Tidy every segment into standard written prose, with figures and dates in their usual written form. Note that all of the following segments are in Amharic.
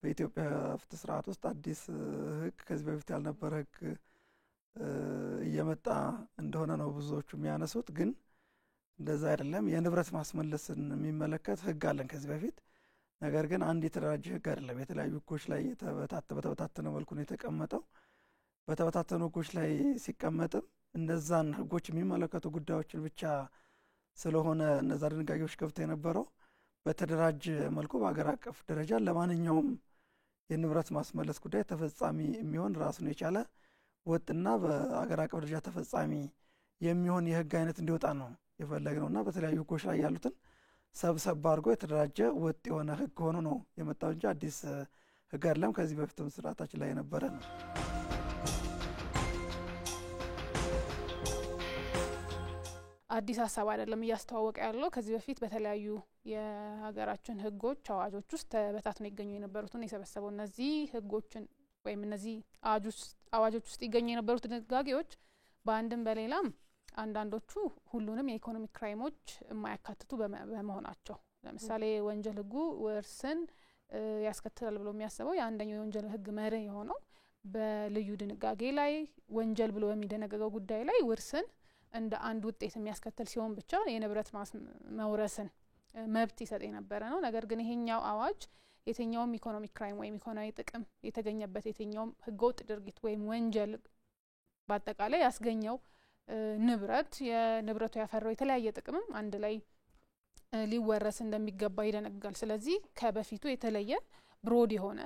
በኢትዮጵያ ፍትህ ስርዓት ውስጥ አዲስ ህግ ከዚህ በፊት ያልነበረ ህግ እየመጣ እንደሆነ ነው ብዙዎቹ የሚያነሱት። ግን እንደዛ አይደለም። የንብረት ማስመለስን የሚመለከት ህግ አለን ከዚህ በፊት። ነገር ግን አንድ የተደራጀ ህግ አይደለም። የተለያዩ ህጎች ላይ በተበታተነ መልኩ ነው የተቀመጠው። በተበታተኑ ህጎች ላይ ሲቀመጥም እነዛን ህጎች የሚመለከቱ ጉዳዮችን ብቻ ስለሆነ እነዛ ድንጋጌዎች ገብተው የነበረው በተደራጀ መልኩ በአገር አቀፍ ደረጃ ለማንኛውም የንብረት ማስመለስ ጉዳይ ተፈጻሚ የሚሆን ራሱን የቻለ ወጥና በአገር አቀፍ ደረጃ ተፈጻሚ የሚሆን የህግ አይነት እንዲወጣ ነው የፈለግነውና በተለያዩ ህጎች ላይ ያሉትን ሰብሰብ አድርጎ የተደራጀ ወጥ የሆነ ህግ ሆኖ ነው የመጣው እንጂ አዲስ ህግ አይደለም። ከዚህ በፊትም ስርዓታችን ላይ የነበረ ነው። አዲስ ሀሳብ አይደለም እያስተዋወቀ ያለው። ከዚህ በፊት በተለያዩ የሀገራችን ህጎች አዋጆች ውስጥ ተበታትነው ይገኙ የነበሩትን የሰበሰበው እነዚህ ህጎችን ወይም እነዚህ አዋጆች ውስጥ ይገኙ የነበሩት ድንጋጌዎች በአንድም በሌላም አንዳንዶቹ ሁሉንም የኢኮኖሚክ ክራይሞች የማያካትቱ በመሆናቸው ለምሳሌ ወንጀል ህጉ ውርስን ያስከትላል ብሎ የሚያስበው የአንደኛው የወንጀል ህግ መርህ የሆነው በልዩ ድንጋጌ ላይ ወንጀል ብሎ በሚደነገገው ጉዳይ ላይ ውርስን እንደ አንድ ውጤት የሚያስከትል ሲሆን ብቻ የንብረት መውረስን መብት ይሰጥ የነበረ ነው። ነገር ግን ይሄኛው አዋጅ የትኛውም ኢኮኖሚክ ክራይም ወይም ኢኮኖሚያዊ ጥቅም የተገኘበት የትኛውም ህገወጥ ድርጊት ወይም ወንጀል በአጠቃላይ ያስገኘው ንብረት የንብረቱ ያፈራው የተለያየ ጥቅምም አንድ ላይ ሊወረስ እንደሚገባ ይደነግጋል። ስለዚህ ከበፊቱ የተለየ ብሮድ የሆነ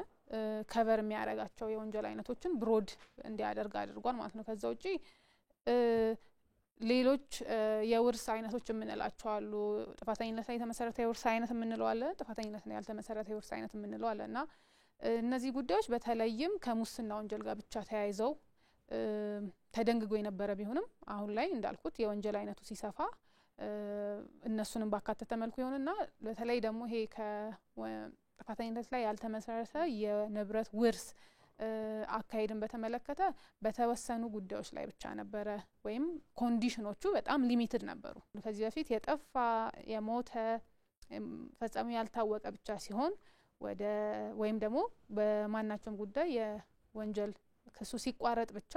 ከቨር የሚያደርጋቸው የወንጀል አይነቶችን ብሮድ እንዲያደርግ አድርጓል ማለት ነው። ከዛ ውጪ ሌሎች የውርስ አይነቶች የምንላቸው አሉ። ጥፋተኝነት ላይ የተመሰረተ የውርስ አይነት የምንለው አለ፣ ጥፋተኝነት ላይ ያልተመሰረተ የውርስ አይነት የምንለው አለ እና እነዚህ ጉዳዮች በተለይም ከሙስና ወንጀል ጋር ብቻ ተያይዘው ተደንግጎ የነበረ ቢሆንም አሁን ላይ እንዳልኩት የወንጀል አይነቱ ሲሰፋ እነሱንም ባካተተ መልኩ ይሆንና በተለይ ደግሞ ይሄ ከጥፋተኝነት ላይ ያልተመሰረተ የንብረት ውርስ አካሄድን በተመለከተ በተወሰኑ ጉዳዮች ላይ ብቻ ነበረ ወይም ኮንዲሽኖቹ በጣም ሊሚትድ ነበሩ። ከዚህ በፊት የጠፋ የሞተ ፈጻሚው ያልታወቀ ብቻ ሲሆን ወይም ደግሞ በማናቸውም ጉዳይ የወንጀል ክሱ ሲቋረጥ ብቻ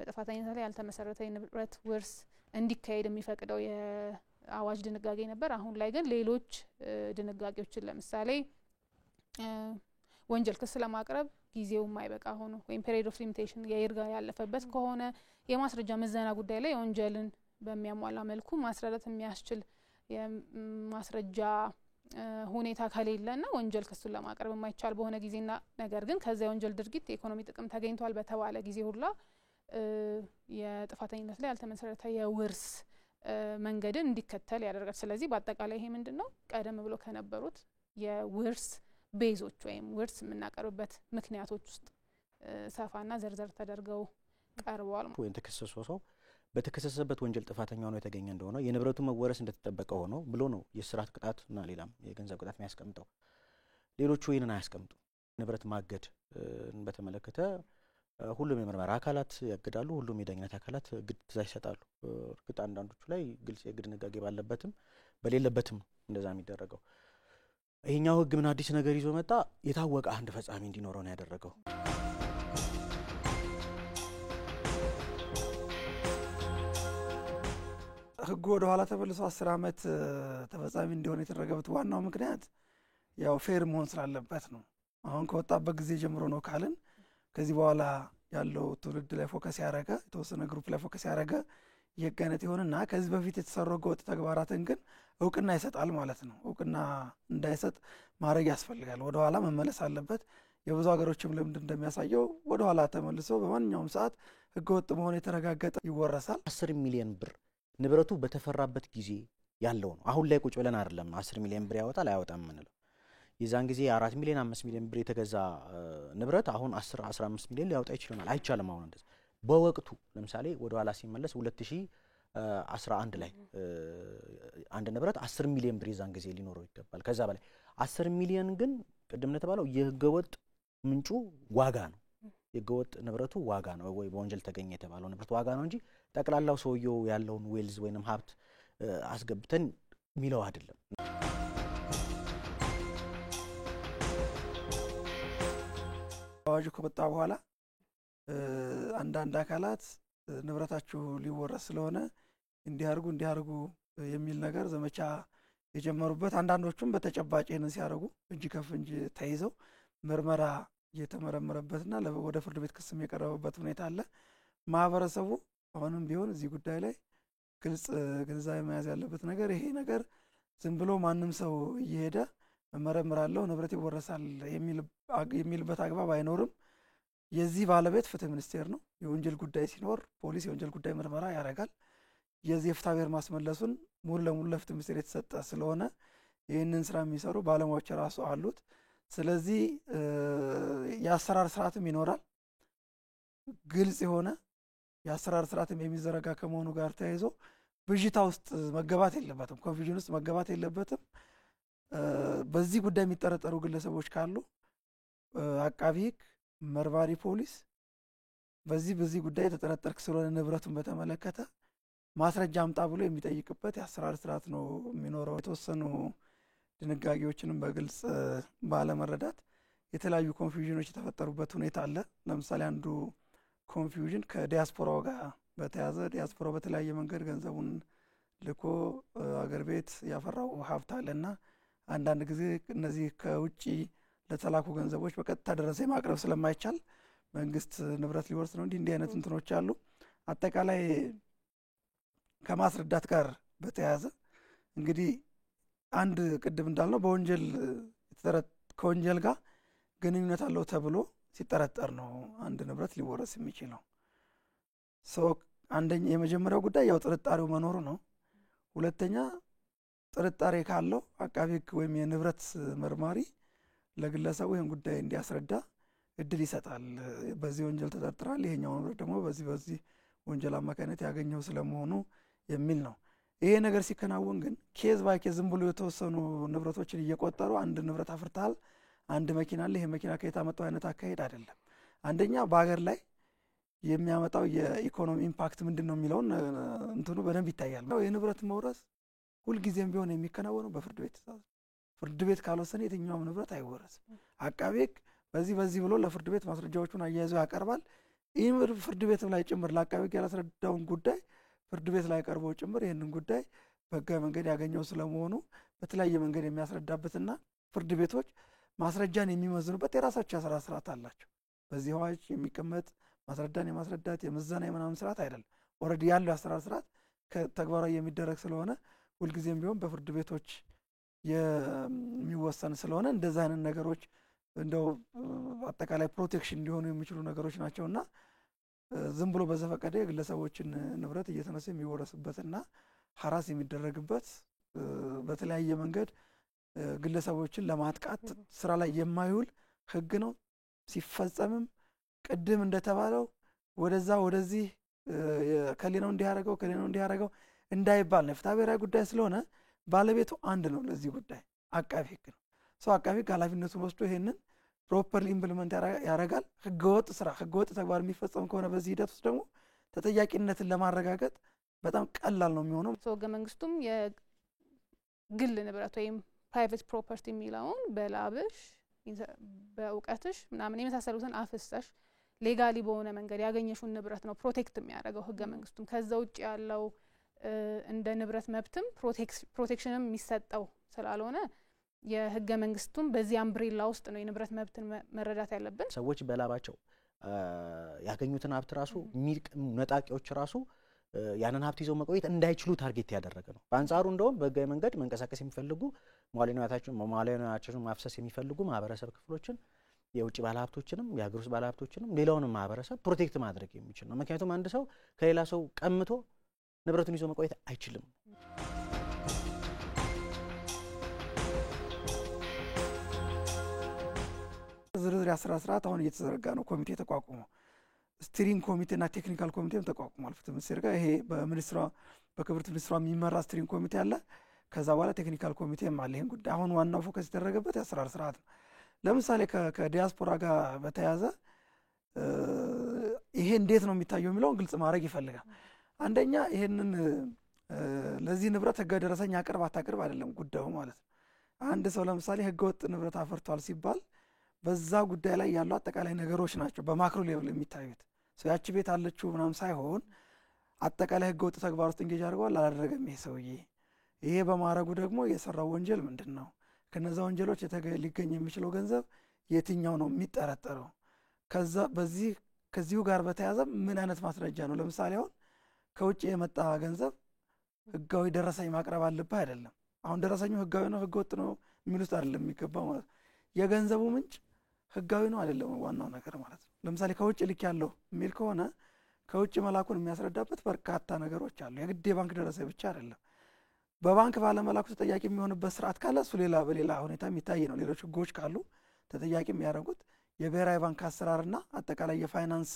በጥፋተኝነት ላይ ያልተመሰረተ የንብረት ውርስ እንዲካሄድ የሚፈቅደው የአዋጅ ድንጋጌ ነበር። አሁን ላይ ግን ሌሎች ድንጋጌዎችን ለምሳሌ ወንጀል ክስ ለማቅረብ ጊዜው የማይበቃ ሆኖ ወይም ፔሪድ ኦፍ ሊሚቴሽን የይርጋ ያለፈበት ከሆነ የማስረጃ ምዘና ጉዳይ ላይ ወንጀልን በሚያሟላ መልኩ ማስረዳት የሚያስችል የማስረጃ ሁኔታ ከሌለና ወንጀል ክሱን ለማቅረብ የማይቻል በሆነ ጊዜና ነገር ግን ከዛ የወንጀል ድርጊት የኢኮኖሚ ጥቅም ተገኝቷል በተባለ ጊዜ ሁላ የጥፋተኝነት ላይ ያልተመሰረተ የውርስ መንገድን እንዲከተል ያደርጋል። ስለዚህ በአጠቃላይ ይሄ ምንድነው ቀደም ብሎ ከነበሩት የውርስ ቤዞች ወይም ውርስ የምናቀርብበት ምክንያቶች ውስጥ ሰፋና ዘርዘር ተደርገው ቀርበዋል። ወይም ተከሰሰው ሰው በተከሰሰበት ወንጀል ጥፋተኛ ሆኖ የተገኘ እንደሆነ የንብረቱ መወረስ እንደተጠበቀ ሆኖ ብሎ ነው የስራት ቅጣትና ሌላም የገንዘብ ቅጣት የሚያስቀምጠው። ሌሎቹ ይህንን አያስቀምጡ። ንብረት ማገድ በተመለከተ ሁሉም የምርመራ አካላት ያገዳሉ፣ ሁሉም የዳኝነት አካላት ግድ ትዕዛዝ ይሰጣሉ። እርግጥ አንዳንዶቹ ላይ ግልጽ የግድ ድንጋጌ ባለበትም በሌለበትም እንደዛ የሚደረገው። ይሄኛው ህግ ምን አዲስ ነገር ይዞ መጣ? የታወቀ አንድ ፈጻሚ እንዲኖረው ነው ያደረገው። ህጉ ወደ ኋላ ተመልሶ 10 ዓመት ተፈጻሚ እንዲሆን የተደረገበት ዋናው ምክንያት ያው ፌር መሆን ስላለበት ነው። አሁን ከወጣበት ጊዜ ጀምሮ ነው ካልን ከዚህ በኋላ ያለው ትውልድ ላይ ፎከስ ያደረገ የተወሰነ ግሩፕ ላይ ፎከስ ያደረገ የህግ አይነት ይሆንና ከዚህ በፊት የተሰሩ ህገወጥ ተግባራትን ግን እውቅና ይሰጣል ማለት ነው። እውቅና እንዳይሰጥ ማድረግ ያስፈልጋል። ወደ ኋላ መመለስ አለበት። የብዙ ሀገሮችም ልምድ እንደሚያሳየው ወደ ኋላ ተመልሶ በማንኛውም ሰዓት ህገወጥ መሆኑ የተረጋገጠ ይወረሳል። 10 ሚሊዮን ብር ንብረቱ በተፈራበት ጊዜ ያለው ነው። አሁን ላይ ቁጭ ብለን አይደለም 10 ሚሊዮን ብር ያወጣል አያወጣም የምንለው። የዛን ጊዜ 4 ሚሊዮን 5 ሚሊዮን ብር የተገዛ ንብረት አሁን 10 15 ሚሊዮን ሊያወጣ ይችላል። አይቻልም። አሁን እንደዛ በወቅቱ ለምሳሌ ወደ ኋላ ሲመለስ 2011 ላይ አንድ ንብረት 10 ሚሊዮን ብር የዛን ጊዜ ሊኖረው ይገባል። ከዛ በላይ 10 ሚሊዮን ግን ቅድም እንደተባለው የህገወጥ ምንጩ ዋጋ ነው። የህገወጥ ንብረቱ ዋጋ ነው ወይ በወንጀል ተገኘ የተባለው ንብረት ዋጋ ነው እንጂ ጠቅላላው ሰውየው ያለውን ዌልዝ ወይንም ሀብት አስገብተን ሚለው አይደለም። አዋጁ ከወጣ በኋላ አንዳንድ አካላት ንብረታችሁ ሊወረስ ስለሆነ እንዲያርጉ የሚል ነገር ዘመቻ የጀመሩበት አንዳንዶቹም በተጨባጭ ይህንን ሲያደርጉ እጅ ከፍንጅ ተይዘው ምርመራ እየተመረመረበትና ወደ ፍርድ ቤት ክስም የቀረበበት ሁኔታ አለ። ማህበረሰቡ አሁንም ቢሆን እዚህ ጉዳይ ላይ ግንዛቤ መያዝ ያለበት ነገር ይሄ ነገር ዝም ብሎ ማንም ሰው እየሄደ እመረምራለሁ ንብረት ይወረሳል የሚልበት አግባብ አይኖርም። የዚህ ባለቤት ፍትህ ሚኒስቴር ነው። የወንጀል ጉዳይ ሲኖር ፖሊስ የወንጀል ጉዳይ ምርመራ ያደርጋል። የዚህ የፍትሐ ብሔር ማስመለሱን ሙሉ ለሙሉ ለፍትህ ሚኒስቴር የተሰጠ ስለሆነ ይህንን ስራ የሚሰሩ ባለሙያዎች ራሱ አሉት። ስለዚህ የአሰራር ስርዓትም ይኖራል። ግልጽ የሆነ የአሰራር ስርዓትም የሚዘረጋ ከመሆኑ ጋር ተያይዞ ብዥታ ውስጥ መገባት የለበትም፣ ኮንፊውዥን ውስጥ መገባት የለበትም። በዚህ ጉዳይ የሚጠረጠሩ ግለሰቦች ካሉ አቃቢ ሕግ፣ መርማሪ ፖሊስ በዚህ ጉዳይ የተጠረጠርክ ስለሆነ ንብረቱን በተመለከተ ማስረጃ አምጣ ብሎ የሚጠይቅበት የአሰራር ስርዓት ነው የሚኖረው። የተወሰኑ ድንጋጌዎችንም በግልጽ ባለመረዳት የተለያዩ ኮንፊውዥኖች የተፈጠሩበት ሁኔታ አለ። ለምሳሌ አንዱ ኮንፊውዥን ከዲያስፖራው ጋር በተያዘ ዲያስፖራው በተለያየ መንገድ ገንዘቡን ልኮ አገር ቤት ያፈራው ሀብት አለና አንዳንድ ጊዜ እነዚህ ከውጭ ለተላኩ ገንዘቦች በቀጥታ ደረሰኝ ማቅረብ ስለማይቻል መንግስት ንብረት ሊወርስ ነው እንዲህ አይነት እንትኖች አሉ። አጠቃላይ ከማስረዳት ጋር በተያያዘ እንግዲህ አንድ ቅድም እንዳልነው ከወንጀል ጋር ግንኙነት አለው ተብሎ ሲጠረጠር ነው አንድ ንብረት ሊወረስ የሚችለው። አንደኛ የመጀመሪያው ጉዳይ ያው ጥርጣሬው መኖሩ ነው። ሁለተኛ ጥርጣሬ ካለው አቃቢ ሕግ ወይም የንብረት መርማሪ ለግለሰቡ ይህን ጉዳይ እንዲያስረዳ እድል ይሰጣል። በዚህ ወንጀል ተጠርጥራል፣ ይሄኛው ንብረት ደግሞ በዚህ ወንጀል አማካኝነት ያገኘው ስለመሆኑ የሚል ነው። ይሄ ነገር ሲከናወን ግን ኬዝ ባይ ኬዝ ዝም ብሎ የተወሰኑ ንብረቶችን እየቆጠሩ አንድ ንብረት አፍርተሃል፣ አንድ መኪና አለ፣ ይሄ መኪና ከየት አመጣው አይነት አካሄድ አይደለም። አንደኛ በሀገር ላይ የሚያመጣው የኢኮኖሚ ኢምፓክት ምንድን ነው የሚለውን እንትኑ በደንብ ይታያል። የንብረት መውረስ ሁልጊዜም ቢሆን የሚከናወነው በፍርድ ቤት ትእዛዝ። ፍርድ ቤት ካልወሰነ የትኛውም ንብረት አይወረስም። አቃቤ ሕግ በዚህ ብሎ ለፍርድ ቤት ማስረጃዎቹን አያይዞ ያቀርባል። ይህ ፍርድ ቤት ላይ ጭምር ለአቃቤ ሕግ ያላስረዳውን ጉዳይ ፍርድ ቤት ላይ ቀርበው ጭምር ይህንን ጉዳይ በህጋዊ መንገድ ያገኘው ስለመሆኑ በተለያየ መንገድ የሚያስረዳበትና ፍርድ ቤቶች ማስረጃን የሚመዝኑበት የራሳቸው የስራ ስርዓት አላቸው። በዚህ አዋጅ የሚቀመጥ ማስረዳን የማስረዳት የምዘና የምናምን ስርዓት አይደለም። ኦልሬዲ ያለው የአሰራር ስርዓት ተግባራዊ የሚደረግ ስለሆነ ሁልጊዜም ቢሆን በፍርድ ቤቶች የሚወሰን ስለሆነ እንደዚህ አይነት ነገሮች እንደው አጠቃላይ ፕሮቴክሽን እንዲሆኑ የሚችሉ ነገሮች ናቸውና ዝም ብሎ በዘፈቀደ የግለሰቦችን ንብረት እየተነሳ የሚወረስበትና ሀራስ የሚደረግበት በተለያየ መንገድ ግለሰቦችን ለማጥቃት ስራ ላይ የማይውል ህግ ነው። ሲፈጸምም ቅድም እንደተባለው ወደዚህ ከሌናው እንዲያረገው እንዳይባል ነው። ፍትሐ ብሔራዊ ጉዳይ ስለሆነ ባለቤቱ አንድ ነው። ለዚህ ጉዳይ አቃቢ ሕግ ነው። አቃቢ ሕግ ኃላፊነቱን ወስዶ ይሄንን ፕሮፐርሊ ኢምፕሊመንት ያደርጋል። ህገወጥ ተግባር የሚፈጸም ከሆነ በዚህ ሂደት ውስጥ ደግሞ ተጠያቂነትን ለማረጋገጥ በጣም ቀላል ነው የሚሆነው። ህገ መንግስቱም የግል ንብረት ወይም ፕራይቬት ፕሮፐርቲ የሚለውን በላብሽ በእውቀትሽ ምናምን የመሳሰሉትን አፍሰሽ ሌጋሊ በሆነ መንገድ ያገኘሽውን ንብረት ነው ፕሮቴክት የሚያደርገው ህገ መንግስቱም። ከዛ ውጭ ያለው እንደ ንብረት መብትም ፕሮቴክሽንም የሚሰጠው ስላልሆነ የህገ መንግስቱም በዚህ አምብሬላ ውስጥ ነው የንብረት መብትን መረዳት ያለብን። ሰዎች በላባቸው ያገኙትን ሀብት ራሱ ነጣቂዎች ራሱ ያንን ሀብት ይዘው መቆየት እንዳይችሉ ታርጌት ያደረገ ነው። በአንጻሩ እንደውም በህጋዊ መንገድ መንቀሳቀስ የሚፈልጉ መዋዕለ-ንዋያቸውን ማፍሰስ የሚፈልጉ ማህበረሰብ ክፍሎችን የውጭ ባለሀብቶችንም የሀገር ውስጥ ባለሀብቶችንም ሌላውንም ማህበረሰብ ፕሮቴክት ማድረግ የሚችል ነው። ምክንያቱም አንድ ሰው ከሌላ ሰው ቀምቶ ንብረቱን ይዞ መቆየት አይችልም። ዝርዝር የአሰራር ስርዓት አሁን እየተዘረጋ ነው። ኮሚቴ ተቋቁሞ ስቲሪንግ ኮሚቴና ቴክኒካል ኮሚቴም ተቋቁሟል። ፍትህ ሚኒስቴር ጋር ይሄ በክብርት ሚኒስትሯ የሚመራ ስቲሪንግ ኮሚቴ አለ። ከዛ በኋላ ቴክኒካል ኮሚቴም አለ። ይሄን ጉዳይ አሁን ዋናው ፎከስ የተደረገበት የአሰራር ስርዓት ነው። ለምሳሌ ከዲያስፖራ ጋር በተያያዘ ይሄ እንዴት ነው የሚታየው የሚለውን ግልጽ ማድረግ ይፈልጋል። አንደኛ ይሄንን ለዚህ ንብረት ህገ ደረሰኝ አቅርብ አታቅርብ አይደለም ጉዳዩ ማለት ነው። አንድ ሰው ለምሳሌ ህገወጥ ንብረት አፈርቷል ሲባል በዛ ጉዳይ ላይ ያሉ አጠቃላይ ነገሮች ናቸው በማክሮ ሌቭል የሚታዩት። ያቺ ቤት አለችው ምናምን ሳይሆን አጠቃላይ ህገ ወጥ ተግባር ውስጥ እንጌጅ አድርገዋል አላደረገም ይሄ ሰውዬ፣ ይሄ በማድረጉ ደግሞ የሰራው ወንጀል ምንድን ነው፣ ከነዛ ወንጀሎች ሊገኝ የሚችለው ገንዘብ የትኛው ነው የሚጠረጠረው፣ ከዚሁ ጋር በተያያዘ ምን አይነት ማስረጃ ነው። ለምሳሌ አሁን ከውጭ የመጣ ገንዘብ ህጋዊ ደረሰኝ ማቅረብ አለብህ አይደለም። አሁን ደረሰኙ ህጋዊ ነው ህገ ወጥ ነው የሚሉት አይደለም የሚገባው ማለት ነው። የገንዘቡ ምንጭ ህጋዊ ነው አይደለም ዋናው ነገር ማለት ነው። ለምሳሌ ከውጭ ልክ ያለው የሚል ከሆነ ከውጭ መላኩን የሚያስረዳበት በርካታ ነገሮች አሉ። የግድ የባንክ ደረሰኝ ብቻ አይደለም። በባንክ ባለመላኩ ተጠያቂ የሚሆንበት ስርዓት ካለ እሱ በሌላ ሁኔታ የሚታይ ነው። ሌሎች ህጎች ካሉ ተጠያቂ የሚያደርጉት የብሔራዊ ባንክ አሰራርና አጠቃላይ የፋይናንስ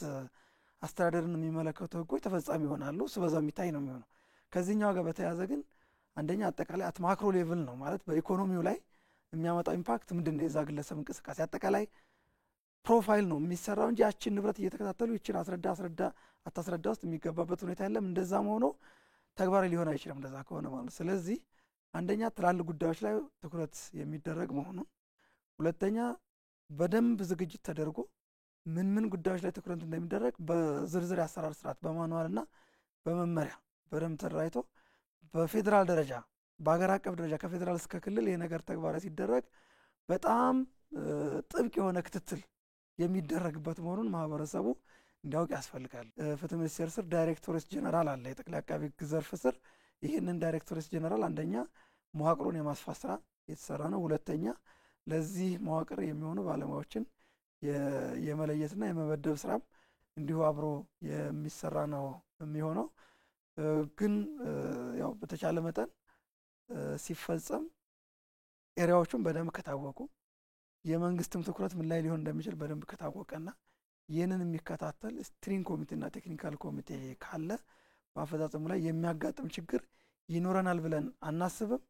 አስተዳደርን የሚመለከቱ ህጎች ተፈጻሚ ይሆናሉ። እሱ በዛ የሚታይ ነው የሚሆነው። ከዚህኛው ጋር በተያያዘ ግን አንደኛ አጠቃላይ አት ማክሮ ሌቭል ነው ማለት በኢኮኖሚው ላይ የሚያመጣው ኢምፓክት ምንድን ነው፣ የዛ ግለሰብ እንቅስቃሴ አጠቃላይ ፕሮፋይል ነው የሚሰራው እንጂ ያችን ንብረት እየተከታተሉ ይችን አስረዳ አታስረዳ ውስጥ የሚገባበት ሁኔታ የለም። እንደዛም ሆኖ ተግባራዊ ሊሆን አይችልም እንደዛ ከሆነ ማለት። ስለዚህ አንደኛ ትላልቅ ጉዳዮች ላይ ትኩረት የሚደረግ መሆኑን፣ ሁለተኛ በደንብ ዝግጅት ተደርጎ ምን ጉዳዮች ላይ ትኩረት እንደሚደረግ በዝርዝር የአሰራር ስርዓት በማንዋልና በመመሪያ በደንብ ተደራጅቶ በፌዴራል ደረጃ በሀገር አቀፍ ደረጃ ከፌዴራል እስከ ክልል ይሄ ነገር ተግባራዊ ሲደረግ በጣም ጥብቅ የሆነ ክትትል የሚደረግበት መሆኑን ማህበረሰቡ እንዲያውቅ ያስፈልጋል። ፍትህ ሚኒስቴር ስር ዳይሬክቶሬት ጀነራል አለ፣ የጠቅላይ አቃቢ ህግ ዘርፍ ስር። ይህንን ዳይሬክቶሬት ጀነራል አንደኛ መዋቅሩን የማስፋት ስራ የተሰራ ነው። ሁለተኛ ለዚህ መዋቅር የሚሆኑ ባለሙያዎችን የመለየትና የመመደብ ስራም እንዲሁ አብሮ የሚሰራ ነው የሚሆነው። ግን ያው በተቻለ መጠን ሲፈጸም ኤሪያዎቹን በደንብ ከታወቁ የመንግስትም ትኩረት ምን ላይ ሊሆን እንደሚችል በደንብ ከታወቀና ይህንን የሚከታተል ስትሪንግ ኮሚቴና ቴክኒካል ኮሚቴ ካለ በአፈጻጸሙ ላይ የሚያጋጥም ችግር ይኖረናል ብለን አናስብም።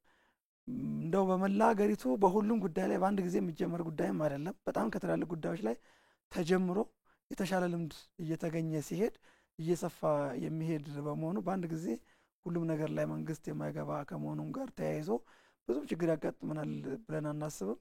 እንደው በመላ ሀገሪቱ በሁሉም ጉዳይ ላይ በአንድ ጊዜ የሚጀመር ጉዳይም አይደለም። በጣም ከትላልቅ ጉዳዮች ላይ ተጀምሮ የተሻለ ልምድ እየተገኘ ሲሄድ እየሰፋ የሚሄድ በመሆኑ በአንድ ጊዜ ሁሉም ነገር ላይ መንግስት የማይገባ ከመሆኑም ጋር ተያይዞ ብዙም ችግር ያጋጥመናል ብለን አናስብም።